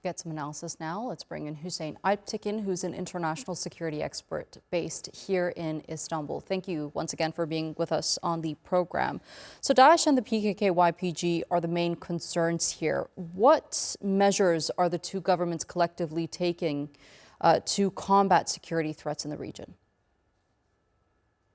To get some analysis now, let's bring in Huseyin Alptekin, who's an international security expert based here in Istanbul. Thank you once again for being with us on the program. So Daesh and the PKK-YPG are the main concerns here. What measures are the two governments collectively taking to combat security threats in the region?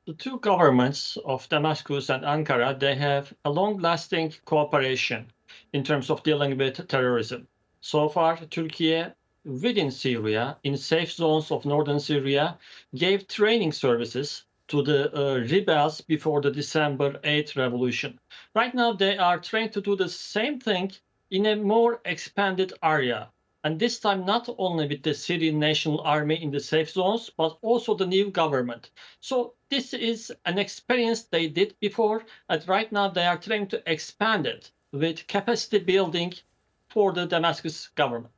The two governments of Damascus and Ankara, they have a long-lasting cooperation in terms of dealing with terrorism. So far, Turkey, within Syria, in safe zones of northern Syria, gave training services to the rebels before the December 8th revolution. Right now, they are trying to do the same thing in a more expanded area. And this time, not only with the Syrian National Army in the safe zones, but also the new government. So this is an experience they did before, and right now they are trying to expand it with capacity building for the Damascus government.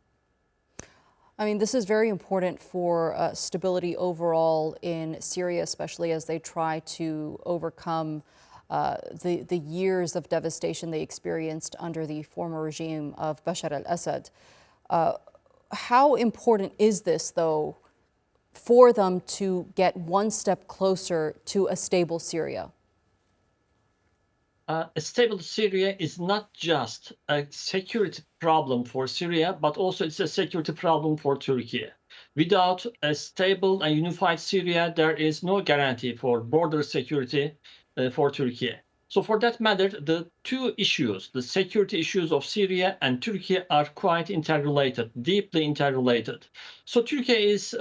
I mean, this is very important for stability overall in Syria, especially as they try to overcome the years of devastation they experienced under the former regime of Bashar al-Assad. How important is this, though, for them to get one step closer to a stable Syria? A stable Syria is not just a security problem for Syria, but also it's a security problem for Turkey. Without a stable and unified Syria, there is no guarantee for border security for Turkey. So for that matter, the two issues, the security issues of Syria and Turkey, are quite interrelated, deeply interrelated. So Turkey is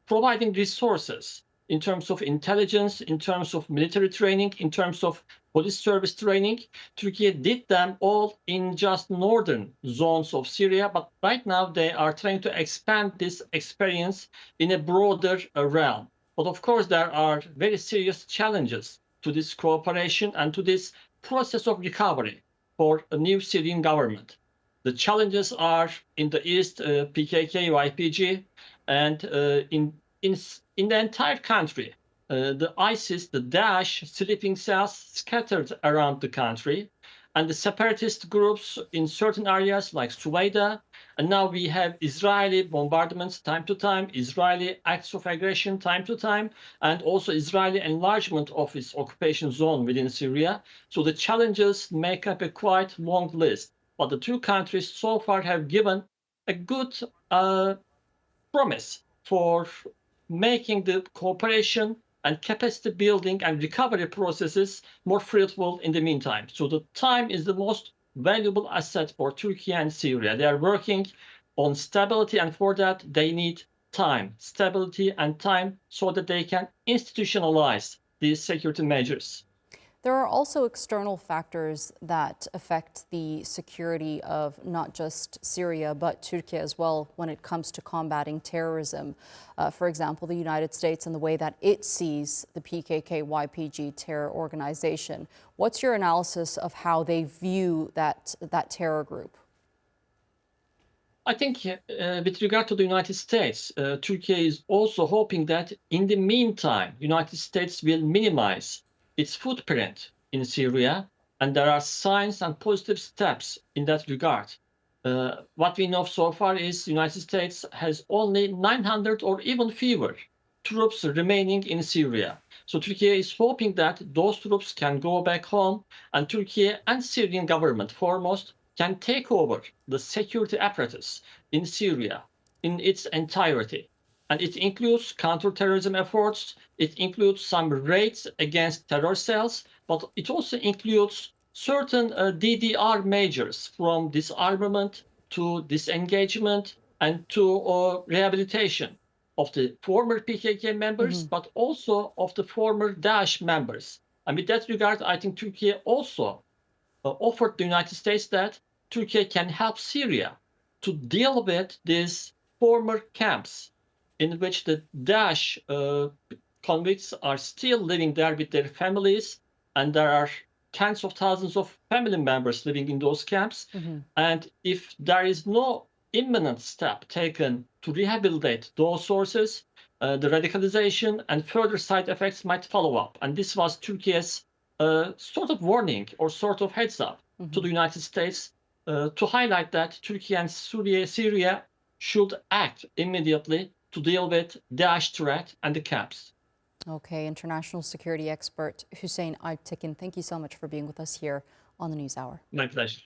providing resources in terms of intelligence, in terms of military training, in terms of police service training. Turkey did them all in just northern zones of Syria, but right now they are trying to expand this experience in a broader realm. But of course, there are very serious challenges to this cooperation and to this process of recovery for a new Syrian government. The challenges are in the east, PKK, YPG, and in the entire country. The ISIS, the Daesh sleeping cells scattered around the country, and the separatist groups in certain areas like Suwaida. And now we have Israeli bombardments time to time, Israeli acts of aggression time to time, and also Israeli enlargement of its occupation zone within Syria. So the challenges make up a quite long list. But the two countries so far have given a good promise for making the cooperation and capacity building and recovery processes more fruitful in the meantime. So the time is the most valuable asset for Turkey and Syria. They are working on stability, and for that they need time, stability and time, so that they can institutionalize these security measures. There are also external factors that affect the security of not just Syria, but Turkey as well when it comes to combating terrorism. For example, the United States and the way that it sees the PKK-YPG terror organization. What's your analysis of how they view that terror group? I think with regard to the United States, Turkey is also hoping that in the meantime, United States will minimize its footprint in Syria, and there are signs and positive steps in that regard. What we know so far is the United States has only 900 or even fewer troops remaining in Syria. So Turkey is hoping that those troops can go back home, and Turkey and Syrian government foremost can take over the security apparatus in Syria in its entirety. And it includes counterterrorism efforts, it includes some raids against terror cells, but it also includes certain DDR measures, from disarmament to disengagement and to rehabilitation of the former PKK members, but also of the former Daesh members. And with that regard, I think Turkey also offered the United States that Turkey can help Syria to deal with these former camps in which the Daesh convicts are still living there with their families, and there are tens of thousands of family members living in those camps. And if there is no imminent step taken to rehabilitate those sources, the radicalization and further side effects might follow up. And this was Turkey's sort of warning or sort of heads up to the United States to highlight that Turkey and Syria should act immediately to deal with Daesh threat and the camps. Okay, international security expert Huseyin Alptekin, thank you so much for being with us here on the NewsHour. My pleasure.